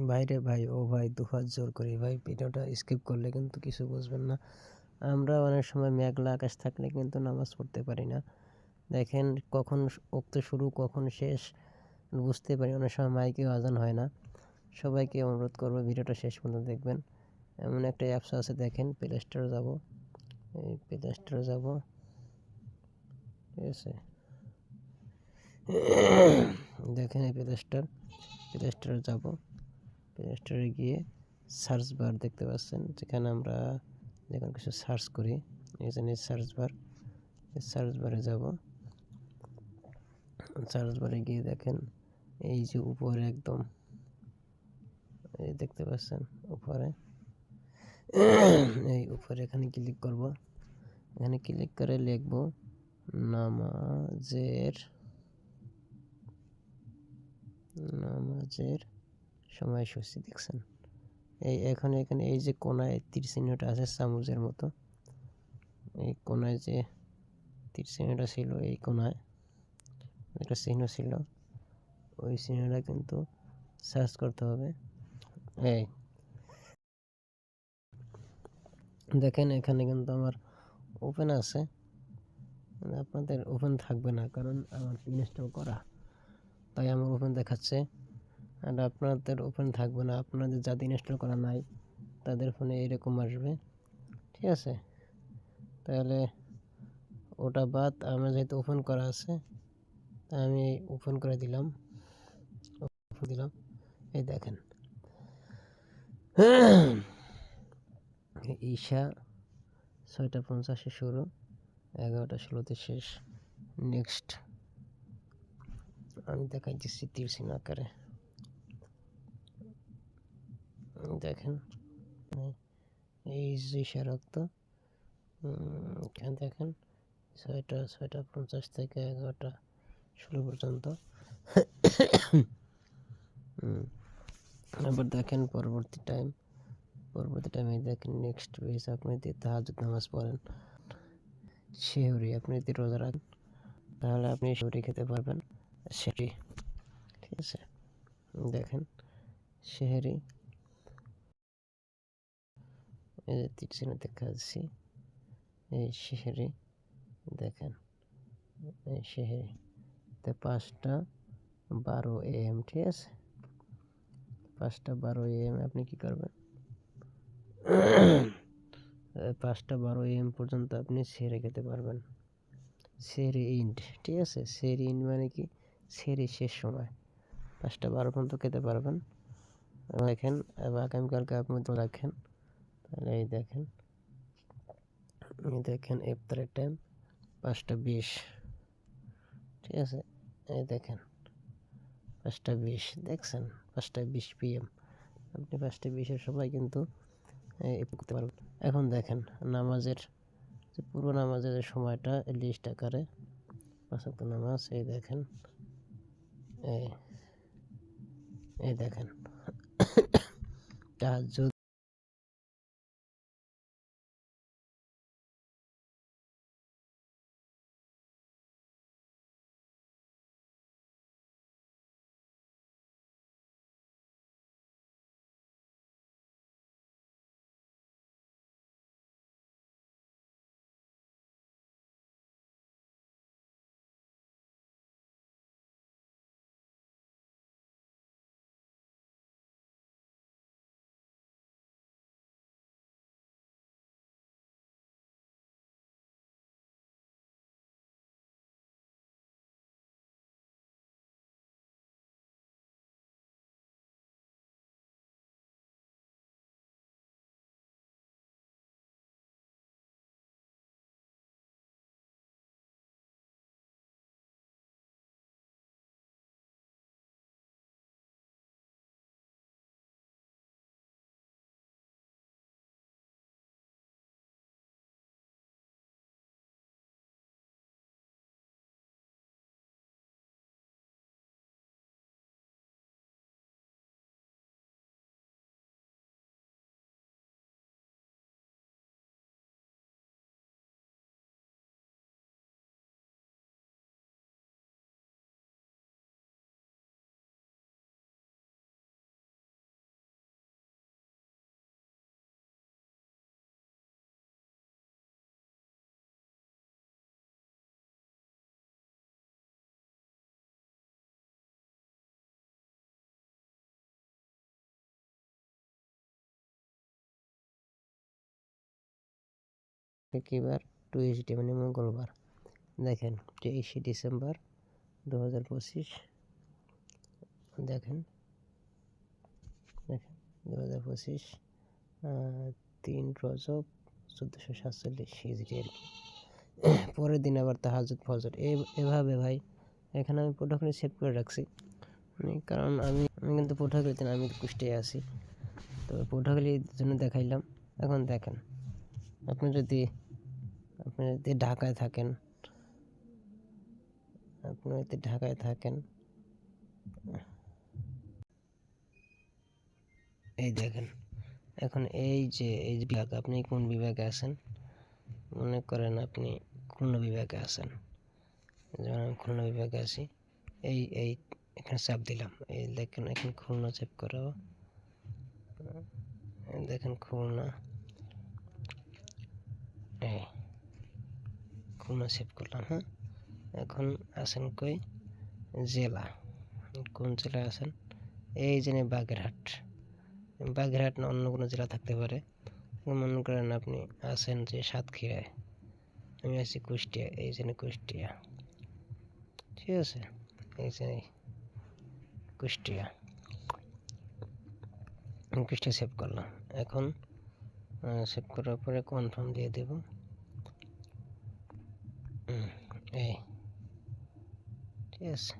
ভাইরে ভাই, ও ভাই, দুহাত জোর করি ভাই, ভিডিওটা স্কিপ করলে কিন্তু কিছু বুঝবেন না। আমরা অনেক সময় মেঘলা আকাশ থাকলে কিন্তু নামাজ পড়তে পারি না। দেখেন কখন ওক্ত শুরু কখন শেষ বুঝতে পারি, অনেক সময় মাইকেও আজান হয় না। সবাইকে অনুরোধ করবো ভিডিওটা শেষ পর্যন্ত দেখবেন। এমন একটা অ্যাপস আছে, দেখেন প্লে স্টোরে যাবো, এই প্লে স্টোরে যাবো, ঠিক আছে। দেখেন এই প্লে স্টোরে যাবো, প্লে স্টোরে গিয়ে সার্চ বার দেখতে পাচ্ছেন, যেখানে আমরা যখন কিছু সার্চ করি, এখানে সার্চ বারে যাব। সার্চ বারে গিয়ে দেখেন এই যে উপরে একদম এই দেখতে পাচ্ছেন উপরে, এই উপরে এখানে ক্লিক করব। এখানে ক্লিক করে লিখব নামাজের সময়সূচি। দেখছেন এখানে এই যে কোনায় তীর চিহ্নটা আছে চামচের মতো, এই কোনায় যে তীর চিহ্নটা ছিল, এই কোনায় একটা চিহ্ন ছিল, ওই চিহ্নটা কিন্তু সার্চ করতে হবে। এই দেখেন এখানে কিন্তু আমার ওপেন আছে, আপনাদের ওপেন থাকবে না কারণ আমার ইনস্টল করা, তাই আমার ওপেন দেখাচ্ছে। আর আপনাদের ওপেন থাকবে না, আপনাদের যাদের ইনস্টল করা নাই তাদের ফোনে এরকম আসবে, ঠিক আছে। তাহলে ওটা বাদ, আমার যেহেতু ওপেন করা আছে তাই আমি ওপেন করে দিলাম। এই দেখেন ঈশা 6:50 শুরু, 11:16 শেষ। নেক্সট আমি দেখাই দিচ্ছি তীর চিহ্ন আকারে, দেখেন এই যে ঈশা রক্ত, এখানে দেখেন 6:50 থেকে 11:16 পর্যন্ত। আবার দেখেন পরবর্তী টাইমে দেখেন নেক্সট পেজ, আপনি যদি তাহাজ্জুদ নামাজ পড়েন, সেহরি আপনি যদি রোজা রাখেন, তাহলে আপনি সেহরি খেতে পারবেন, সেহরি, ঠিক আছে। দেখেন সেহরি, এই যে তীর চিহ্ন দেখাচ্ছি, এই সেহরি দেখেন, এই সেহরি 5:12 AM, ঠিক আছে। 5:12 AM আপনি কি করবেন, 5:12 AM পর্যন্ত আপনি সেহরি খেতে পারবেন। সেহরি ইন্ড, ঠিক আছে। সেহরি ইন্ড মানে কি, সেহরি শেষ সময় 5:12 পর্যন্ত খেতে পারবেন। দেখেন এবার আগামীকালকে আপনি রাখেন, তাহলে এই দেখেন ইফতারের টাইম 5:20, ঠিক আছে। এই দেখেন 5:20, দেখছেন 5:20 PM, আপনি 5:20-এর সময় কিন্তু করতে পারবেন। এখন দেখেন নামাজের যে পুরো নামাজের যে সময়টা লিস্ট আকারে 5 ওয়াক্ত নামাজ, এই দেখেন এই দেখেন তাহাজ্জুদ আজকে কী বার? টুইসডে মানে মঙ্গলবার। দেখেন 23শে ডিসেম্বর 2025। দেখেন 2025 3 রজব 1447 হিজরি আর কি। পরের দিন আবার তাহাজ্জুদ ফজর এভাবে ভাই। এখানে আমি পটুয়াখালী সেভ করে রাখছি, কারণ আমি কিন্তু পটুয়াখালীতে না, আমি কুষ্টিয়ায় আছি। তো পটুয়াখালীর জন্য দেখাইলাম। এখন দেখেন, আপনি যদি ঢাকায় থাকেন, এই দেখেন, এখন এই যে বিভাগ, আপনি কোন বিভাগে আছেন? মনে করেন আপনি খুলনা বিভাগে আছেন। যেমন আমি খুলনা বিভাগে আছি। এই এখানে চাপ দিলাম, এই দেখেন এখন খুলনা সেভ করা। দেখেন খুলনা, এই খুলনা সেভ করলাম। হ্যাঁ, এখন আছেন কই? জেলা, কোন জেলায় আছেন? এই যে বাগেরহাট না অন্য কোনো জেলা থাকতে পারে। মনে করেন আপনি আছেন যে সাতক্ষীরায়, আমি আছি কুষ্টিয়া, এই জন্য কুষ্টিয়া, ঠিক আছে? এই যে কুষ্টিয়া সেভ করলাম। এখন সেভ করার পরে কনফার্ম দিয়ে দেব। এই ঠিক আছে।